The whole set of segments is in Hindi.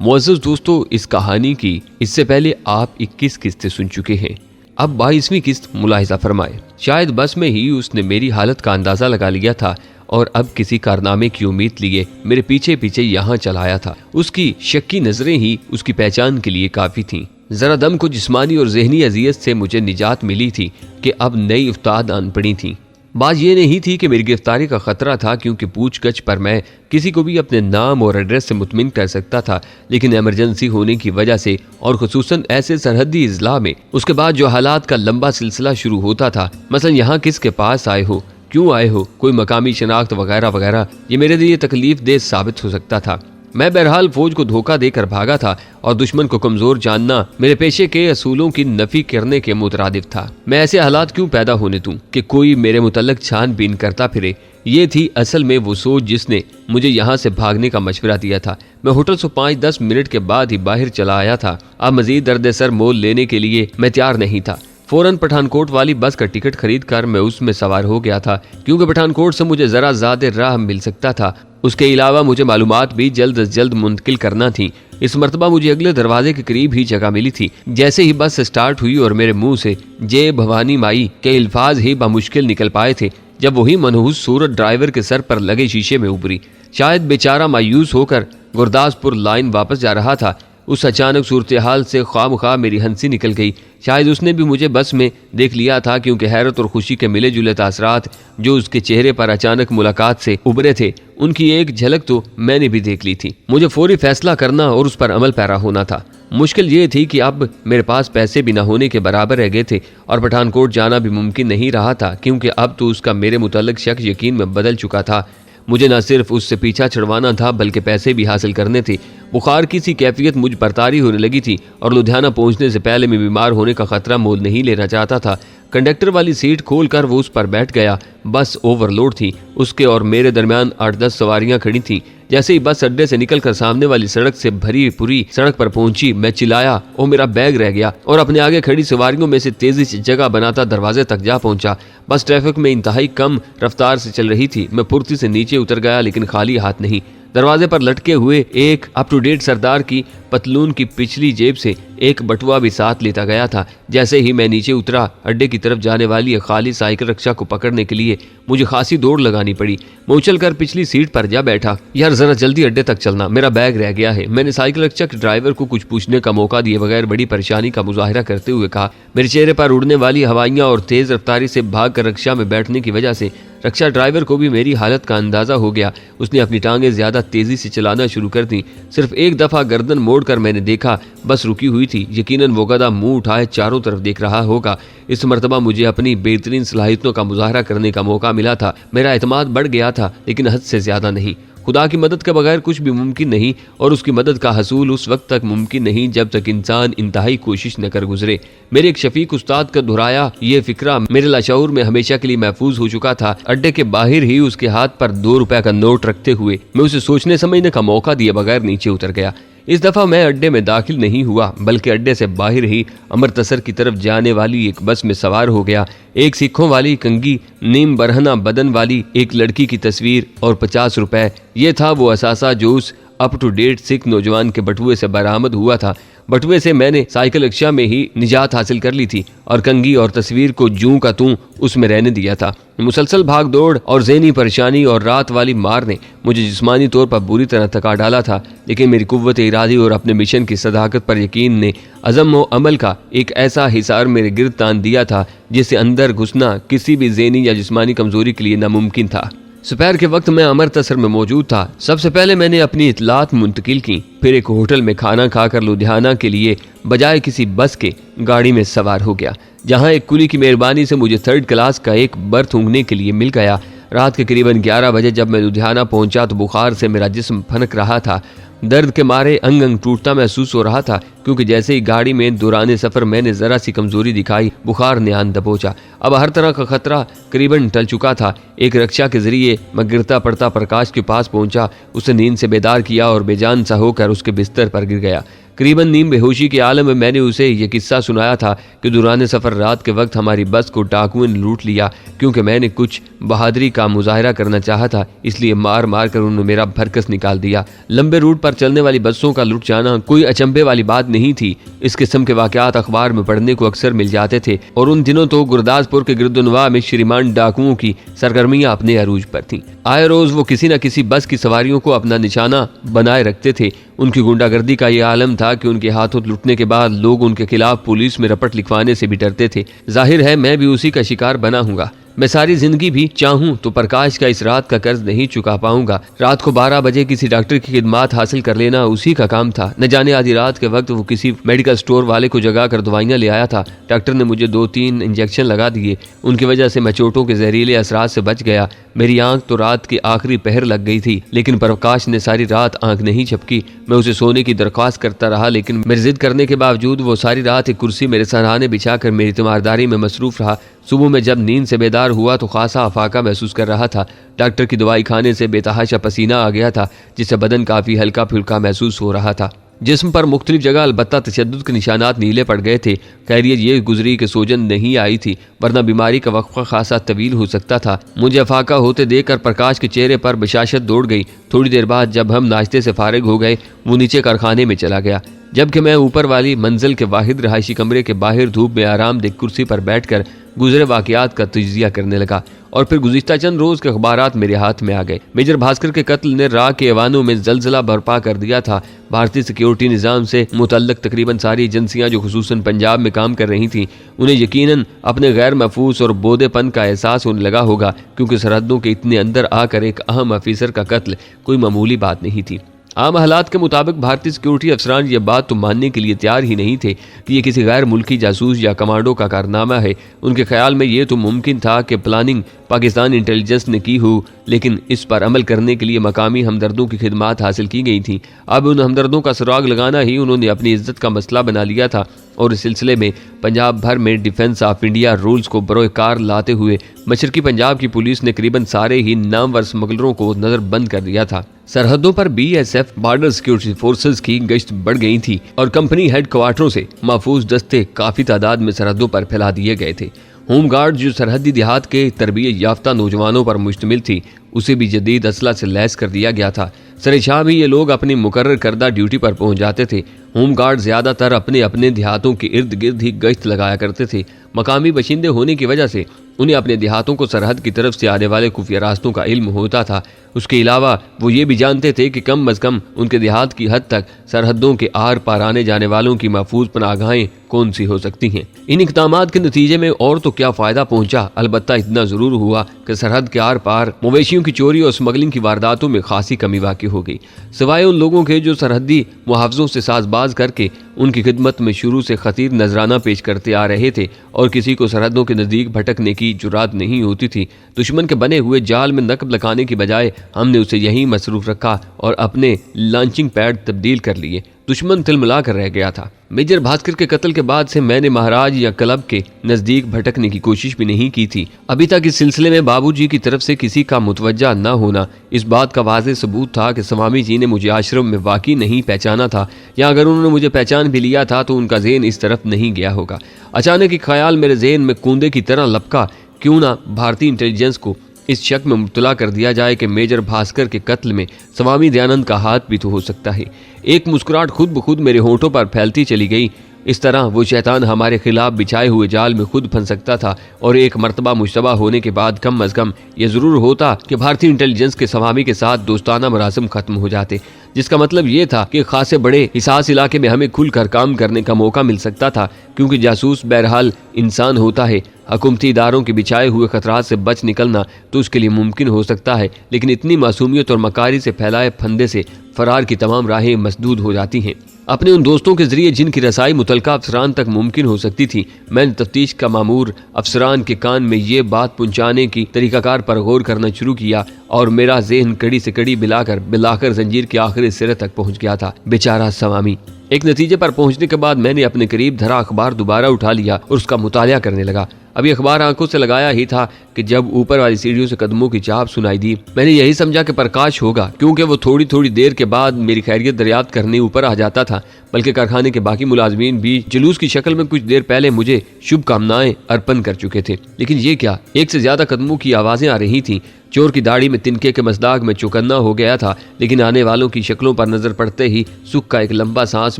मुअज़्ज़ज़ दोस्तों, इस कहानी की इससे पहले आप 21 किस्तें सुन चुके हैं। अब 22वीं किस्त मुलाहिज़ा फरमाए। शायद बस में ही उसने मेरी हालत का अंदाज़ा लगा लिया था और अब किसी कारनामे की उम्मीद लिए मेरे पीछे पीछे यहाँ चला आया था। उसकी शक्की नजरें ही उसकी पहचान के लिए काफ़ी थीं। जरा दम को जिस्मानी और जहनी अजियत से मुझे निजात मिली थी कि अब नई उस्ताद आन पड़ी थी। बात यह नहीं थी कि मेरी गिरफ्तारी का खतरा था, क्योंकि पूछगछ पर मैं किसी को भी अपने नाम और एड्रेस से मुतमिन कर सकता था, लेकिन इमरजेंसी होने की वजह से और खुसूसन ऐसे सरहदी इजला में उसके बाद जो हालात का लंबा सिलसिला शुरू होता था, मसलन यहाँ किसके पास आए हो, क्यों आए हो, कोई मकामी शनाख्त वगैरह वगैरह, ये मेरे लिए तकलीफ देह साबित हो सकता था। मैं बहरहाल फौज को धोखा देकर भागा था और दुश्मन को कमजोर जानना मेरे पेशे के असूलों की नफी करने के मुतरादिफ था। मैं ऐसे हालात क्यों पैदा होने दूं कि कोई मेरे मुतल्लिक छानबीन करता फिरे। ये थी असल में वो सोच जिसने मुझे यहाँ से भागने का मशवरा दिया था। मैं होटल से 5-10 मिनट के बाद ही बाहर चला आया था। अब मजीद दर्द सर मोल लेने के लिए मैं तैयार नहीं था। फौरन पठानकोट वाली बस का टिकट खरीद कर मैं उसमें सवार हो गया था, क्योंकि पठानकोट से मुझे जरा ज्यादा राह मिल सकता था। उसके अलावा मुझे मालूमात भी जल्द अज जल्द मुंतकिल करना थी। इस मरतबा मुझे अगले दरवाजे के करीब ही जगह मिली थी। जैसे ही बस स्टार्ट हुई और मेरे मुंह से जय भवानी माई के अल्फाज ही बामुश्किल निकल पाए थे, जब वही मनहूस सूरत ड्राइवर के सर पर लगे शीशे में उभरी। शायद बेचारा मायूस होकर गुरदासपुर लाइन वापस जा रहा था। उस अचानक सूरत हाल से ख्वाम मेरी हंसी निकल गई। शायद उसने भी मुझे बस में देख लिया था, क्योंकि हैरत और खुशी के मिले जुले तासरात जो उसके चेहरे पर अचानक मुलाकात से उभरे थे, उनकी एक झलक तो मैंने भी देख ली थी। मुझे फौरी फैसला करना और उस पर अमल पैरा होना था। मुश्किल ये थी कि अब मेरे पास पैसे भी न होने के बराबर रह गए थे और पठानकोट जाना भी मुमकिन नहीं रहा था, क्योंकि अब तो उसका मेरे मुतल्लिक शक यकीन में बदल चुका था। मुझे न सिर्फ उससे पीछा छुड़वाना था, बल्कि पैसे भी हासिल करने थे। बुखार की सी कैफियत मुझ पर तारी होने लगी थी और लुधियाना पहुंचने से पहले मैं बीमार होने का खतरा मोल नहीं लेना चाहता था। कंडक्टर वाली सीट खोलकर वो उस पर बैठ गया। बस ओवरलोड थी। उसके और मेरे दरमियान 8-10 सवारियां खड़ी थीं। जैसे ही बस अड्डे से निकलकर सामने वाली सड़क से भरी पूरी सड़क पर पहुंची, मैं चिल्लाया और मेरा बैग रह गया और अपने आगे खड़ी सवारियों में से तेजी से जगह बनाता दरवाजे तक जा पहुंचा। बस ट्रैफिक में इंतहाई कम रफ्तार से चल रही थी। मैं फुर्ती से नीचे उतर गया, लेकिन खाली हाथ नहीं। दरवाजे पर लटके हुए एक अप टू डेट सरदार की पतलून की पिछली जेब से एक बटुआ भी साथ लेता गया था। जैसे ही मैं नीचे उतरा, अड्डे की तरफ जाने वाली एक खाली साइकिल रिक्शा को पकड़ने के लिए मुझे खासी दौड़ लगानी पड़ी। मैं उछलकर पिछली सीट पर जा बैठा। यार जरा जल्दी अड्डे तक चलना, मेरा बैग रह गया है। मैंने साइकिल रिक्शा के ड्राइवर को कुछ पूछने का मौका दिए बगैर बड़ी परेशानी का मुजाहिरा करते हुए कहा। मेरे चेहरे पर उड़ने वाली हवाइयां और तेज रफ्तारी से भाग कर रिक्शा में बैठने की वजह से रिक्शा ड्राइवर को भी मेरी हालत का अंदाजा हो गया। उसने अपनी टांगें ज्यादा तेजी से चलाना शुरू कर दी। सिर्फ एक दफा गर्दन मोड़कर मैंने देखा, बस रुकी हुई थी। यकीनन वो गधा मुंह उठाए चारों तरफ देख रहा होगा। इस मर्तबा मुझे अपनी बेहतरीन सलाहियतों का मुजाहरा करने का मौका मिला था। मेरा एतमाद बढ़ गया था, लेकिन हद से ज्यादा नहीं। खुदा की मदद के बगैर कुछ भी मुमकिन नहीं, और उसकी मदद का हसूल उस वक्त तक मुमकिन नहीं जब तक इंसान इंतहाई कोशिश न कर गुजरे। मेरे एक शफीक उस्ताद का दोहराया ये फिक्रा मेरे लाशऊर में हमेशा के लिए महफूज हो चुका था। अड्डे के बाहर ही उसके हाथ पर 2 रुपए का नोट रखते हुए मैं उसे सोचने समझने का मौका दिए बगैर नीचे उतर गया। इस दफा मैं अड्डे में दाखिल नहीं हुआ, बल्कि अड्डे से बाहर ही अमृतसर की तरफ जाने वाली एक बस में सवार हो गया। एक सिखों वाली कंगी नीम बरहना बदन वाली एक लड़की की तस्वीर और 50 रुपए, ये था वो असासा जो उस अप टू डेट सिख नौजवान के बटुए से बरामद हुआ था। बटुए से मैंने साइकिल रिक्शा में ही निजात हासिल कर ली थी और कंगी और तस्वीर को जूं का तूं उसमें रहने दिया था। मुसलसल भाग दौड़ और ज़हनी परेशानी और रात वाली मार ने मुझे जिस्मानी तौर पर बुरी तरह थका डाला था, लेकिन मेरी कुव्वत इरादी और अपने मिशन की सदाकत पर यकीन ने अज़म व अमल का एक ऐसा हिसार मेरे गिर्द तान दिया था जिससे अंदर घुसना किसी भी ज़हनी या जिस्मानी कमजोरी के लिए नामुमकिन था। दोपहर के वक्त मैं अमृतसर में मौजूद था। सबसे पहले मैंने अपनी इतलात मुंतकिल की, फिर एक होटल में खाना खाकर लुधियाना के लिए बजाय किसी बस के गाड़ी में सवार हो गया, जहां एक कुली की मेहरबानी से मुझे 3rd क्लास का एक बर्थ ऊँघने के लिए मिल गया। रात के करीबन 11 बजे जब मैं लुधियाना पहुंचा तो बुखार से मेरा जिस्म फनक रहा था। दर्द के मारे अंग अंग टूटता महसूस हो रहा था, क्योंकि जैसे ही गाड़ी में दौरान सफर मैंने जरा सी कमजोरी दिखाई, बुखार ने आन दबोचा। अब हर तरह का खतरा करीबन टल चुका था। एक रिक्शा के जरिए मैं गिरता पड़ता प्रकाश के पास पहुंचा, उसे नींद से बेदार किया और बेजान सा होकर उसके बिस्तर पर गिर गया। करीबन नीम बेहोशी के आलम में मैंने उसे ये किस्सा सुनाया था कि दौरान सफ़र रात के वक्त हमारी बस को डाकुओं ने लूट लिया। क्योंकि मैंने कुछ बहादुरी का मुजाहरा करना चाहा था, इसलिए मार मार कर उन्होंने मेरा भरकस निकाल दिया। लंबे रूट पर चलने वाली बसों का लुट जाना कोई अचंभे वाली बात नहीं थी। इस किस्म के वाकयात अखबार में पढ़ने को अक्सर मिल जाते थे और उन दिनों तो गुरदासपुर के गिरदुनवा में श्रीमान डाकुओं की सरगर्मियां अपने अरूज पर थीं। आए रोज वो किसी न किसी बस की सवारियों को अपना निशाना बनाए रखते थे। उनकी गुंडागर्दी का ये आलम था कि उनके हाथों लुटने के बाद लोग उनके खिलाफ पुलिस में रपट लिखवाने से भी डरते थे। जाहिर है मैं भी उसी का शिकार बना हूँगा। मैं सारी जिंदगी भी चाहूं तो प्रकाश का इस रात का कर्ज नहीं चुका पाऊंगा। रात को 12 बजे किसी डॉक्टर की खिदमत हासिल कर लेना उसी का काम था। न जाने आधी रात के वक्त वो किसी मेडिकल स्टोर वाले को जगा कर दवाइयां ले आया था। डॉक्टर ने मुझे 2-3 इंजेक्शन लगा दिए। उनकी वजह से मैं चोटों के जहरीले असरात से बच गया। मेरी आंख तो रात की आखिरी पहर लग गई थी, लेकिन प्रकाश ने सारी रात आंख नहीं झपकी। मैं उसे सोने की दरख्वास्त करता रहा, लेकिन मेरी जिद करने के बावजूद वो सारी रात एक कुर्सी मेरे सराहने बिछाकर मेरी तीमारदारी में मसरूफ रहा। सुबह में जब नींद से बेदार हुआ तो खासा अफाका महसूस कर रहा था। डॉक्टर की दवाई खाने से बेतहाशा पसीना आ गया था, जिससे बदन काफ़ी हल्का फुल्का महसूस हो रहा था। जिस्म पर मुख्तलिफ जगह अलबत्ता तशद्दुद के निशानात नीले पड़ गए थे। खैरियत ये गुजरी कि सोजन नहीं आई थी, वरना बीमारी का वक्फा खासा तवील हो सकता था। मुझे अफाका होते देखकर प्रकाश के चेहरे पर बशाशत दौड़ गई। थोड़ी देर बाद जब हम नाश्ते से फारिग हो गए, वो नीचे कारखाने में चला गया, जबकि मैं ऊपर वाली मंजिल के वाहिद रहायशी कमरे के बाहर धूप में आरामदेह कुर्सी पर बैठकर गुजरे वाकयात का तजिया करने लगा। और फिर गुज़िश्ता चंद रोज के अखबारात मेरे हाथ में आ गए। मेजर भास्कर के कत्ल ने राह के ऐवानों में जलजला बर्पा कर दिया था। भारतीय सिक्योरिटी निज़ाम से मुतल्लक तकरीबन सारी एजेंसियां जो खुसूसन पंजाब में काम कर रही थीं, उन्हें यकीनन अपने गैर महफूज और बोधेपन का एहसास होने लगा होगा, क्योंकि सरहदों के इतने अंदर आकर एक अहम अफीसर का कत्ल कोई मामूली बात नहीं थी। आम हालात के मुताबिक भारतीय सिक्योरिटी अफसरान ये बात तो मानने के लिए तैयार ही नहीं थे कि ये किसी गैर मुल्की जासूस या कमांडो का कारनामा है। उनके ख्याल में ये तो मुमकिन था कि प्लानिंग पाकिस्तान इंटेलिजेंस ने की हो, लेकिन इस पर अमल करने के लिए मकामी हमदर्दों की खिदमत हासिल की गई थी। अब उन हमदर्दों का सुराग लगाना ही उन्होंने अपनी इज्जत का मसला बना लिया था और इस सिलसिले में पंजाब भर में डिफेंस ऑफ इंडिया रूल्स को बरोकार लाते हुए मशरकी पंजाब की पुलिस ने करीबन सारे ही नामवर स्मगलरों को नजरबंद कर दिया था। सरहदों पर BSF बॉर्डर सिक्योरिटी फोर्सेस की गश्त बढ़ गई थी और कंपनी हेडक्वार्टरों से महफूज दस्ते काफी तादाद में सरहदों पर फैला दिए गए थे। होमगार्ड जो सरहदी देहात के तरबियत याफ्ता नौजवानों पर मुश्तमिल थी, उसे भी जदीद असला से लैस कर दिया गया था। सरेशाह भी ये लोग अपनी मुकर्रर करदा ड्यूटी पर पहुंच जाते थे। होमगार्ड ज्यादातर अपने अपने देहातों के इर्द गिर्द ही गश्त लगाया करते थे। मकामी बशिंदे होने की वजह से उन्हें अपने देहातों को सरहद की तरफ से आने वाले खुफिया रास्तों का इल्म होता था। उसके अलावा वो ये भी जानते थे कि कम अज कम उनके देहात की हद तक सरहदों के आर पार आने जाने वालों की महफूज पनाहगाहें कौन सी हो सकती हैं। इन इक़दामात के नतीजे में और तो क्या फ़ायदा पहुंचा, अलबत्ता इतना ज़रूर हुआ कि सरहद के आर पार मवेशियों की चोरी और स्मगलिंग की वारदातों में खासी कमी वाक़ई हो गई। सिवाय उन लोगों के जो सरहदी मुहाफ़ज़ों से साजबाज करके उनकी खिदमत में शुरू से खतीर नजराना पेश करते आ रहे थे और किसी को सरहदों के नज़दीक भटकने की जुरात नहीं होती थी। दुश्मन के बने हुए जाल में नकब लगाने की बजाय हमने उसे यहीं मसरूफ रखा और अपने लॉन्चिंग पैड तब्दील कर लिए। दुश्मन तिलमिला कर रह गया था। मेजर भास्कर के कत्ल के बाद से मैंने महाराज या क्लब के नजदीक भटकने की कोशिश भी नहीं की थी। अभी तक इस सिलसिले में बाबूजी की तरफ से किसी का मुतवज्जा न होना इस बात का वाज़ेह सबूत था कि स्वामी जी ने मुझे आश्रम में वाकई नहीं पहचाना था, या अगर उन्होंने मुझे पहचान भी लिया था तो उनका ज़हन इस तरफ नहीं गया होगा। अचानक एक ख्याल मेरे जहन में कूंदे की तरह लपका, क्यों ना भारतीय इंटेलिजेंस को इस शक में मुब्तला कर दिया जाए कि मेजर भास्कर के कत्ल में स्वामी दयानंद का हाथ भी तो हो सकता है। एक मुस्कुराहट खुद ब खुद मेरे होंठों पर फैलती चली गई। इस तरह वो शैतान हमारे खिलाफ बिछाए हुए जाल में खुद फंस सकता था और एक मर्तबा मुश्तबा होने के बाद कम अज कम ये ज़रूर होता कि भारतीय इंटेलिजेंस के स्वामी के साथ दोस्ताना मरासिम खत्म हो जाते, जिसका मतलब ये था कि खासे बड़े हिसास इलाके में हमें खुलकर काम करने का मौका मिल सकता था, क्योंकि जासूस बहरहाल इंसान होता है। हुकूमती इदारों के बिछाए हुए खतरात से बच निकलना तो उसके लिए मुमकिन हो सकता है, लेकिन इतनी मासूमियत और मकारी से फैलाए फंदे से फरार की तमाम राहें मसदूद हो जाती हैं। अपने उन दोस्तों के जरिए जिनकी रसाई मुतलका अफसरान तक मुमकिन हो सकती थी, मैंने तफ्तीश का मामूर अफसरान के कान में ये बात पहुंचाने की तरीकाकार पर गौर करना शुरू किया और मेरा ज़हन कड़ी से कड़ी बिलाकर जंजीर के आखिरी सिरे तक पहुंच गया था। बेचारा स्वामी। एक नतीजे पर पहुंचने के बाद मैंने अपने करीब धरा अखबार दोबारा उठा लिया और उसका मुतालिया करने लगा। अभी अखबार आंखों से लगाया ही था कि जब ऊपर वाली सीढ़ियों से कदमों की चाप सुनाई दी। मैंने यही समझा कि प्रकाश होगा, क्योंकि वो थोड़ी थोड़ी देर के बाद मेरी खैरियत दरियाफ्त करने ऊपर आ जाता था। बल्कि कारखाने के बाकी मुलाजमीन भी जुलूस की शक्ल में कुछ देर पहले मुझे शुभकामनाएं अर्पण कर चुके थे। लेकिन ये क्या, एक से ज्यादा कदमों की आवाजें आ रही थीं। चोर की दाढ़ी में तिनके के मज़दाक में चौकन्ना हो गया था, लेकिन आने वालों की शक्लों पर नजर पड़ते ही सुख का एक लंबा सांस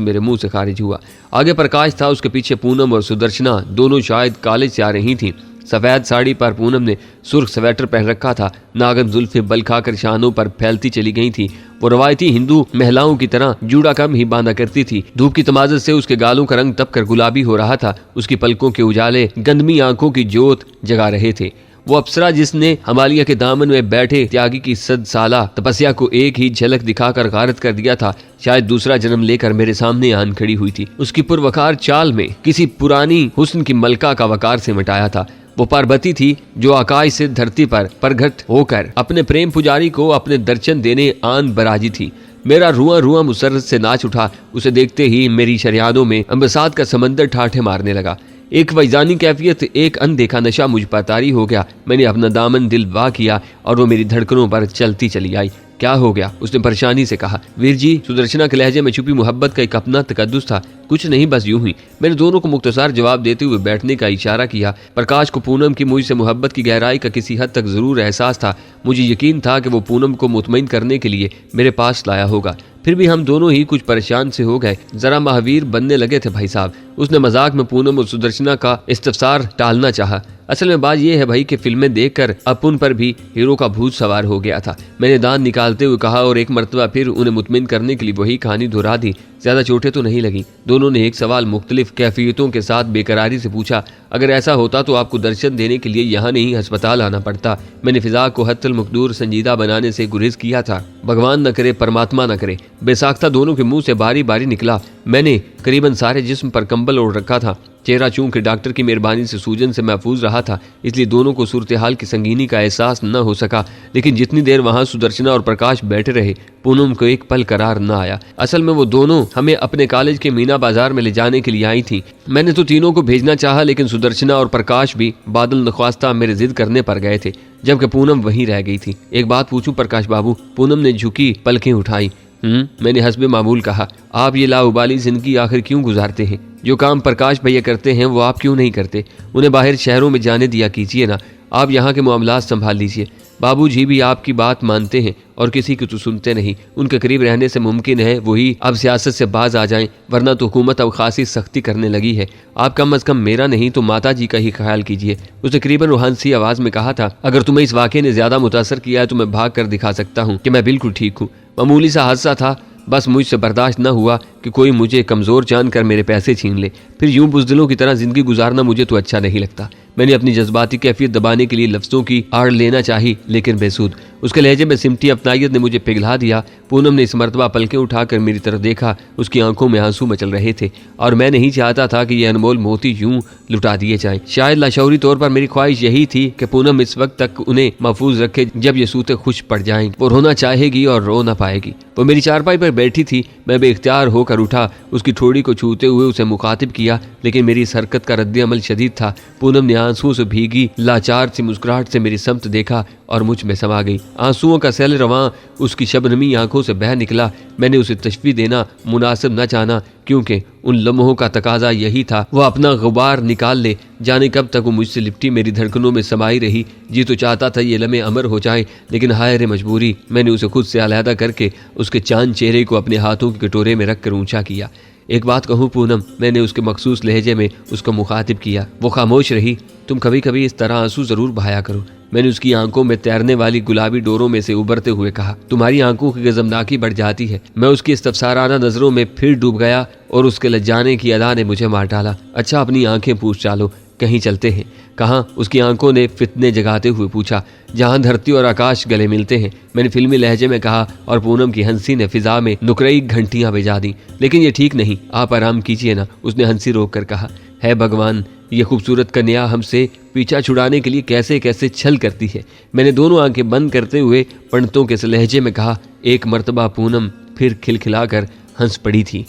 मेरे मुंह से खारिज हुआ। आगे प्रकाश था, उसके पीछे पूनम और सुदर्शना, दोनों शायद कॉलेज से आ रही थीं। सफेद साड़ी पर पूनम ने सुर्ख स्वेटर पहन रखा था। नागन जुल्फें बल खाकर शानों पर फैलती चली गई थी। वो रवायती हिंदू महिलाओं की तरह जूड़ा कम ही बांधा करती थी। धूप की तमाज़त से उसके गालों का रंग तपकर गुलाबी हो रहा था। उसकी पलकों के उजाले गंदमी आंखों की जोत जगा रहे थे। वो अप्सरा जिसने हिमालय के दामन में बैठे त्यागी की 100 साला तपस्या को एक ही झलक दिखाकर गारत कर दिया था, शायद दूसरा जन्म लेकर मेरे सामने आन खड़ी हुई थी। उसकी पुरवकार चाल में किसी पुरानी हुस्न की मलका का वकार से मिटाया था। वो पार्वती थी जो आकाश से धरती पर प्रगट होकर अपने प्रेम पुजारी को अपने दर्शन देने आन बराजी थी। मेरा रुआ रुआ मुसर्रत से नाच उठा। उसे देखते ही मेरी शरियादों में अम्बसात का समंदर ठाठे मारने लगा। एक वैजानी कैफियत, एक अनदेखा नशा मुझ पर तारी हो गया। मैंने अपना दामन दिल वाह किया और वो मेरी धड़कनों पर चलती चली आई। क्या हो गया, उसने परेशानी से कहा। वीर जी, सुदर्शना के लहजे में छुपी मोहब्बत का एक अपना तकद्दुस था। कुछ नहीं, बस यूं ही। मैंने दोनों को मुख्तसार जवाब देते हुए बैठने का इशारा किया। प्रकाश को पूनम की मुझसे मोहब्बत की गहराई का किसी हद तक जरूर एहसास था। मुझे यकीन था कि वो पूनम को मुतमईन करने के लिए मेरे पास लाया होगा। फिर भी हम दोनों ही कुछ परेशान से हो गए, जरा महावीर बनने लगे थे भाई साहब। उसने मजाक में पूनम और सुदर्शना का इस्तफसार टालना चाहा। असल में बात यह है भाई कि फिल्में देखकर अपुन पर भी हीरो का भूत सवार हो गया था। मैंने दांत निकालते हुए कहा और एक मर्तबा फिर उन्हें मुतमिन करने के लिए वही कहानी दोहरा दी। ज्यादा चोटें तो नहीं लगी। दोनों ने एक सवाल मुख्तलिफ कैफियतों के साथ बेकरारी से पूछा। अगर ऐसा होता तो आपको दर्शन देने के लिए यहाँ नहीं अस्पताल आना पड़ता। मैंने फिजा को हत्तल मकदूर संजीदा बनाने से गुरेज किया था। भगवान न करे, परमात्मा न करे। बेसाख्ता दोनों के मुंह से बारी बारी निकला। मैंने करीबन सारे जिस्म पर कंबल ओढ़ रखा था। चेहरा चूंकि डॉक्टर की मेहरबानी से सूजन से महफूज रहा था, इसलिए दोनों को सूरत हाल की संगीनी का एहसास न हो सका। लेकिन जितनी देर वहां सुदर्शना और प्रकाश बैठे रहे, पूनम को एक पल करार न आया। असल में वो दोनों हमें अपने कॉलेज के मीना बाजार में ले जाने के लिए आई थी। मैंने तो तीनों को भेजना चाहा, लेकिन सुदर्शना और प्रकाश भी बादल नख्वास्ता मेरे जिद करने पर गए थे, जबकि पूनम वहीं रह गई थी। एक बात पूछूं प्रकाश बाबू? पूनम ने झुकी पलकें उठाई। मैंने हस्बे मामूल कहा। आप ये लाउबाली जिंदगी आखिर क्यों गुजारते हैं? जो काम प्रकाश भैया करते हैं वो आप क्यों नहीं करते? उन्हें बाहर शहरों में जाने दिया कीजिए ना। आप यहाँ के मामलात संभाल लीजिए। बाबूजी भी आपकी बात मानते हैं और किसी की तो सुनते नहीं। उनके करीब रहने से मुमकिन है वही अब सियासत से बाज आ जाएं, वरना तो हुकूमत अब खासी सख्ती करने लगी है। आप कम अज कम मेरा नहीं तो माता जी का ही ख्याल कीजिए। उसने करीबन रूहानी आवाज में कहा था। अगर तुम्हें इस वाक़े ने ज्यादा मुतासर किया है तो मैं भाग कर दिखा सकता हूँ कि मैं बिल्कुल ठीक हूँ। मामूली सा हादसा था, बस मुझसे बर्दाश्त न हुआ कि कोई मुझे कमज़ोर जानकर मेरे पैसे छीन ले। फिर यूं बुज़दिलों की तरह ज़िंदगी गुजारना मुझे तो अच्छा नहीं लगता। मैंने अपनी जज्बाती कैफियत दबाने के लिए लफ्ज़ों की आड़ लेना चाही, लेकिन बेसूद। उसके लहजे में सिमटी अपनायत ने मुझे पिघला दिया। पूनम ने इस मरतबा पलकें उठाकर मेरी तरफ देखा। उसकी आंखों में आंसू मचल रहे थे और मैं नहीं चाहता था कि ये अनमोल मोती यूं लुटा दिए जाएं। शायद लाशौरी तौर पर मेरी ख्वाहिश यही थी कि पूनम इस वक्त तक उन्हें महफूज रखे जब ये सूते खुश पड़ जाएं। वो रोना चाहेगी और रो ना पाएगी। वो मेरी चारपाई पर बैठी थी। मैं बेख्तियार होकर उठा, उसकी ठोड़ी को छूते हुए उसे मुखातिब किया, लेकिन मेरी इस हरकत का रद्द अमल शदीद था। पूनम ने आंसुओं से भीगी लाचार सी मुस्कुराहट से मेरी समत देखा और मुझ में समा गई। आंसुओं का सैल रवां उसकी शबनमी आंखों से बह निकला। मैंने उसे तशफ़ी देना मुनासिब न जाना, क्योंकि उन लम्हों का तकाजा यही था वह अपना गुबार निकाल ले। जाने कब तक वो मुझसे लिपटी मेरी धड़कनों में समाई रही। जी तो चाहता था ये लम्हे अमर हो जाएं, लेकिन हाय रे मजबूरी। मैंने उसे खुद से अलहदा करके उसके चांद चेहरे को अपने हाथों के कटोरे में रखकर ऊंचा किया। एक बात कहूँ पूनम, मैंने उसके मखसूस लहजे में उसको मुखातिब किया। वो खामोश रही। तुम कभी कभी इस तरह आंसू जरूर बहाया करो। मैंने उसकी आंखों में तैरने वाली गुलाबी डोरों में से उबरते हुए कहा। तुम्हारी आंखों की गजबनाकी बढ़ जाती है। मैं उसकी इस्तफसाराना नजरों में फिर डूब गया और उसके लज्जाने की अदा ने मुझे मार डाला। अच्छा, अपनी आंखें पूछ डालो, कहीं चलते हैं। कहाँ? उसकी आंखों ने फितने जगाते हुए पूछा। जहाँ धरती और आकाश गले मिलते हैं, मैंने फिल्मी लहजे में कहा और पूनम की हंसी ने फिजा में नुकरई घंटियां बजा दी। लेकिन ये ठीक नहीं, आप आराम कीजिए ना, उसने हंसी रोक कर कहा। है भगवान, ये खूबसूरत कन्या हमसे पीछा छुड़ाने के लिए कैसे कैसे छल करती है। मैंने दोनों आंखें बंद करते हुए पंडितों के लहजे में कहा। एक मर्तबा पूनम फिर खिलखिलाकर हंस पड़ी थी।